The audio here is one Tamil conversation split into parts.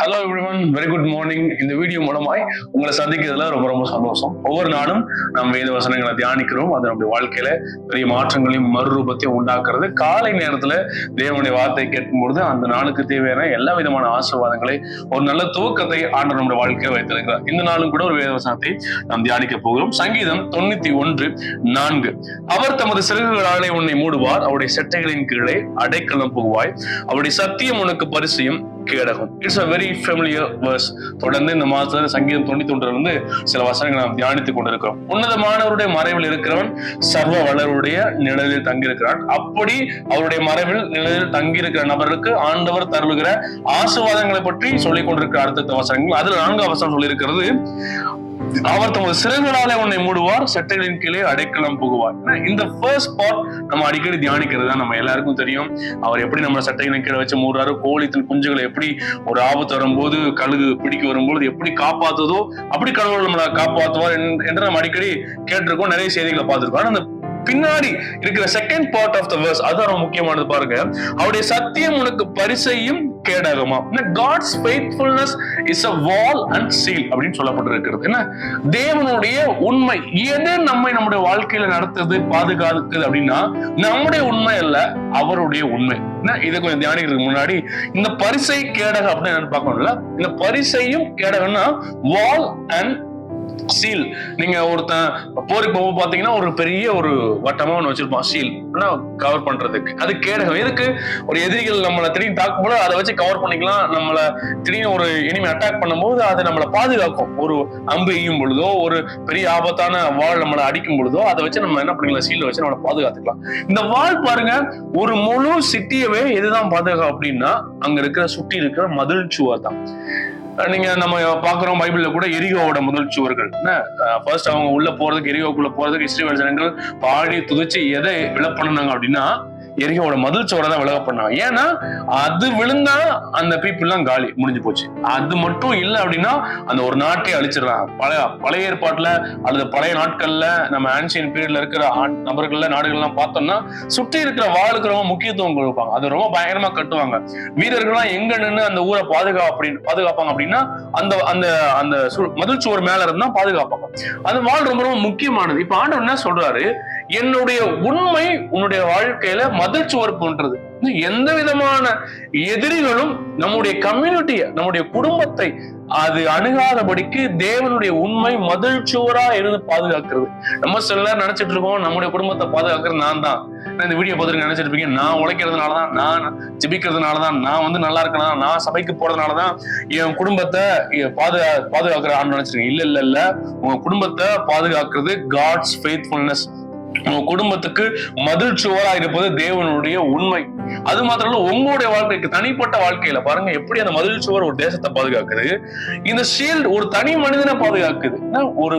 Hello everyone, very good morning. இந்த வீடியோ மூலமாய் உங்களை சந்திக்கிறதுல ரொம்ப ரொம்ப சந்தோஷம். ஒவ்வொரு நாளும் நம்ம வேத வசனங்களை தியானிக்கிறோம். அது நம்முடைய வாழ்க்கையில பெரிய மாற்றங்களையும் மறுரூபத்தையும் உண்டாக்குறது. காலை நேரத்துல தேவனுடைய வார்த்தை கேட்கும் பொழுது அந்த நாளுக்கு தேவையான எல்லா விதமான ஆசீர்வாதங்களை, ஒரு நல்ல துவக்கத்தை ஆண்டவர் நம்முடைய வாழ்க்கையில வைத்திருக்கிறார். இந்த நாளும் கூட ஒரு வேத வசனத்தை நாம் தியானிக்க போகிறோம். சங்கீதம் 91:4. அவர் தமது சிறகுகளாலே உன்னை மூடுவார், அவருடைய செட்டைகளின் கீழே அடைக்கலம் புகுவாய், அவருடைய சத்தியம் உனக்கு பரிசையும் கேடகம். It's a very familiar verse. தொடர்ந்து இந்த மாதத்துல சங்கீதம் 91 சில வசனங்களை நாம் தியானித்துக் கொண்டிருக்கிறோம். உன்னதமானவருடைய மறைவில் இருக்கிறவன் சர்வ வளருடைய நிழலில் தங்கியிருக்கிறான். அப்படி அவருடைய மறைவில் நிழலில் தங்கியிருக்கிற நபருக்கு ஆண்டவர் தருகிற ஆசீர்வாதங்களை பற்றி சொல்லிக் கொண்டிருக்கிற அடுத்த வசனங்கள். அதுல 4 வசனம் சொல்லியிருக்கிறது, அவர் தமது சிறகுகளாலே உன்னை மூடுவார், செட்டைகளின் கீழே அடைக்கலம் புகுவார். இந்த ஃபர்ஸ்ட் பார்ட் நம்ம அடிக்கடி தியானிக்கிறது தான். நம்ம எல்லாருக்கும் தெரியும் அவர் எப்படி நம்ம சட்டைகளின் கீழே வச்சு மூடுறாரு. கோழித்தின் குஞ்சுகளை எப்படி ஒரு ஆபத்து வரும்போது, கழுகு பிடிக்க வரும்போது எப்படி காப்பாத்துதோ அப்படி கடவுள் நம்மளை காப்பாற்றுவார் என்று நம்ம அடிக்கடி கேட்டிருக்கோம், நிறைய செய்திகளை பார்த்திருக்கோம். ஆனா அந்த பின்னாடி இருக்கிற second part of the verse அதுதான் முக்கியமானது. பாருங்க, அவருடைய சத்தியம் உனக்கு பரிசையும் கேடகமா. God's faithfulness is a wall and seal அப்படின்னு சொல்லப்பட்டிருக்கிறது. என்ன, தேவனுடைய உண்மை எது நம்முடைய வாழ்க்கையில நடத்துறது, பாதுகாக்குது அப்படின்னா நம்முடைய உண்மை அல்ல, அவருடைய உண்மை. இதை கொஞ்சம் தியானிக்கிறதுக்கு முன்னாடி இந்த பரிசை கேடகம் அப்படின்னு என்னன்னு பார்க்கணும்ல. இந்த பரிசையும் கேடகம்னா வால் அண்ட் சீல். நீங்க ஒருத்தன் போருக்கு போக பாத்தீங்கன்னா ஒரு பெரிய ஒரு வட்டமா ஒண்ணு வச்சிருப்பான், சீல் கவர் பண்றதுக்கு. அது கேடகம். எதுக்கு? ஒரு எதிரிகள் நம்மளை திடீர்னு தாக்கும் போது அதை வச்சு கவர் பண்ணிக்கலாம். நம்மள திடீர்னு ஒரு எனிமி அட்டாக் பண்ணும்போது அது நம்மளை பாதுகாக்கும். ஒரு அம்பு எய்யும் பொழுதோ, ஒரு பெரிய ஆபத்தான வாள் நம்மளை அடிக்கும் பொழுதோ அதை வச்சு நம்ம என்ன பண்ணிக்கலாம், சீல்ல வச்சு நம்மளை பாதுகாத்துக்கலாம். இந்த வாள் பாருங்க, ஒரு முழு சிட்டியவே எதுதான் பாதுகாக்கும் அப்படின்னா அங்க இருக்கிற சுற்றி இருக்கிற மதில் சுவர் தான். நீங்க நம்ம பாக்குறோம் பைபிள்ல கூட எரிகோவோட முதல் சுவர்கள். ஃபர்ஸ்ட் அவங்க உள்ள போறதுக்கு, எரிகோக்குள்ள போறதுக்கு இஸ்ரவேல் ஜனங்கள் பாடி துதிச்சு எதை விழ பண்ணாங்க அப்படின்னா எரிகோவோட மதில் சுவரை தான் விலக பண்ணாங்க. ஏன்னா அது விழுந்தா அந்த பீப்புள் எல்லாம் காலி, முடிஞ்சு போச்சு. அது மட்டும் இல்லை அப்படின்னா அந்த ஒரு நாட்டை அழிச்சிடறாங்க. பழைய ஏற்பாட்டுல அல்லது பழைய நாட்கள்ல நம்ம ஆன்சியன் பீரியட்ல இருக்கிற நபர்கள்ல நாடுகள்லாம் பார்த்தோம்னா சுற்றி இருக்கிற வாளுக்கு ரொம்ப முக்கியத்துவம் கொடுப்பாங்க. அது ரொம்ப பயங்கரமா கட்டுவாங்க. வீரர்கள்லாம் எங்க நின்று அந்த ஊரை பாதுகாப்பாங்க அப்படின்னா அந்த அந்த அந்த மதில் சுவர் மேல இருந்தா பாதுகாப்பாங்க. அந்த வாழ் ரொம்ப ரொம்ப முக்கியமானது. இப்ப ஆண்டவர் என்ன சொல்றாரு, என்னுடைய உண்மை உன்னுடைய வாழ்க்கையில மதில் சுவர் போன்றது. எந்த விதமான எதிரிகளும் நம்முடைய கம்யூனிட்டிய, நம்முடைய குடும்பத்தை அது அணுகாதபடிக்கு தேவனுடைய உண்மை மதில் சுவரா இருந்து பாதுகாக்கிறது. நம்ம சில நேரம் நினைச்சிட்டு இருக்கோம் நம்முடைய குடும்பத்தை பாதுகாக்கிறது நான் தான். இந்த வீடியோ பார்த்து நினைச்சிட்டு இருக்கீங்க, நான் உழைக்கிறதுனாலதான், நான் ஜெபிக்கிறதுனாலதான், நான் நல்லா இருக்கணும், நான் சபைக்கு போறதுனாலதான் என் குடும்பத்தை பாதுகாக்கிற ஆண்டு நினைச்சிருக்கீங்க. இல்ல இல்ல இல்ல, உங்க குடும்பத்தை பாதுகாக்கிறது காட்ஸ் ஃபெய்த்ஃபுல்னஸ். உங்க குடும்பத்துக்கு மதில் சுவரா இருப்பது தேவனுடைய உண்மை. அது மாத்திரம் இல்ல, உங்களுடைய வாழ்க்கைக்கு தனிப்பட்ட வாழ்க்கையில பாருங்க எப்படி அந்த மதில் சுவர் ஒரு தேசத்தை பாதுகாக்குது. இந்த ஷீல்ட் ஒரு தனி மனிதனை பாதுகாக்குது. ஒரு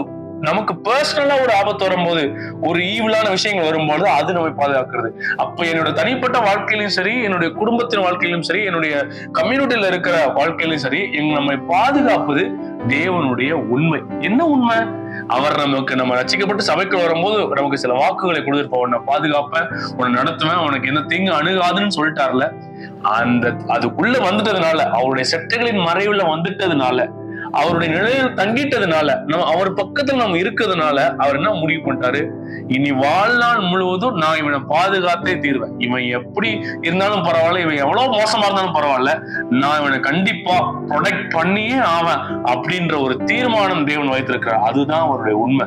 நமக்கு பர்சனலா ஒரு ஆபத்து வரும்போது, ஒரு ஈவிலான விஷயங்கள் வரும்போது அது நம்மை பாதுகாக்கிறது. அப்ப என்னோட தனிப்பட்ட வாழ்க்கையிலும் சரி, என்னுடைய குடும்பத்தின் வாழ்க்கையிலும் சரி, என்னுடைய கம்யூனிட்டியில இருக்கிற வாழ்க்கையிலும் சரி, நம்மை பாதுகாப்பது தேவனுடைய உண்மை. என்ன உண்மை? அவர் நம்ம ரட்சிக்கப்பட்டு சபைக்கு வரும்போது நமக்கு சில வாக்குகளை கொடுத்திருப்போம். உன்னை பாதுகாப்பேன், உன்னை நடத்துவேன், உனக்கு என்ன தீங்கு அணுகாதுன்னு சொல்லிட்டார்ல. அதுக்குள்ள வந்துட்டதுனால, அவருடைய செட்டைகளின் மறைவுல வந்துட்டதுனால, அவருடைய நிலையில் தங்கிட்டதுனால, அவர் பக்கத்துல நம்ம இருக்கிறதுனால அவர் என்ன முடிவு பண்ணிட்டாரு, இனி வாழ்நாள் முழுவதும் நான் இவனை பாதுகாத்தே தீர்வேன். இவன் எப்படி இருந்தாலும் பரவாயில்ல, இவன் எவ்வளவு மோசமா இருந்தாலும் பரவாயில்ல, நான் இவனை கண்டிப்பா ப்ரொடெக்ட் பண்ணியே ஆவேன் அப்படின்ற ஒரு தீர்மானம் தேவன் வைத்திருக்கிறார். அதுதான் அவருடைய உண்மை.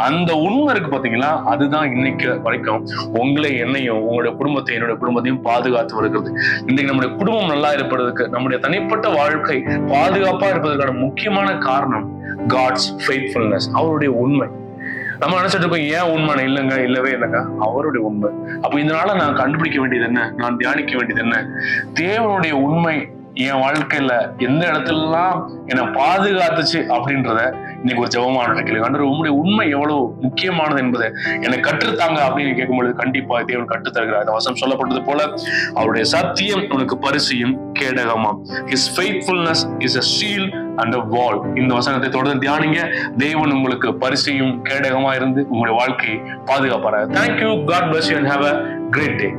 அந்த உண்மை இருக்கு பாத்தீங்களா, அதுதான் இன்னைக்கு வரைக்கும் உங்களை, என்னையும், உங்களுடைய குடும்பத்தை, என்னுடைய குடும்பத்தையும் பாதுகாத்து வருகிறது. இன்னைக்கு நம்முடைய குடும்பம் நல்லா இருப்பதற்கு, நம்முடைய தனிப்பட்ட வாழ்க்கை பாதுகாப்பா இருப்பதற்கான முக்கியமான காரணம் காட்ஸ் ஃபெய்த்ஃபுல்னஸ், அவருடைய உண்மை. நம்ம நினைச்சிட்டு இருக்கோம் ஏன் உண்மை இல்லைங்க, இல்லவே இல்லைங்க, அவருடைய உண்மை. அப்ப இதனால நான் கண்டுபிடிக்க வேண்டியது என்ன, நான் தியானிக்க வேண்டியது என்ன, தேவனுடைய உண்மை என் வாழ்க்கையில எந்த இடத்துலலாம் என்னை பாதுகாத்துச்சு அப்படின்றத இன்னைக்கு ஒரு ஜெபமான கேள்வி. ஆண்டவரே, உங்களுடைய உண்மை எவ்வளவு முக்கியமானது என்பதை எனக்கு கற்றுத்தாங்க அப்படின்னு கேட்கும்பொழுது கண்டிப்பா தேவன் கற்றுத்தருகிறார். அந்த வசனம் சொல்லப்பட்டது போல, அவருடைய சத்தியம் உனக்கு பரிசையும் கேடகமாம். His faithfulness is a shield and a wall. இந்த வசனத்தை தொடர்ந்து தியானிங்க. தேவன் உங்களுக்கு பரிசையும் கேடகமா இருந்து உங்களுடைய வாழ்க்கையை பாதுகாப்பாரு. Thank you. God bless you and have a great day.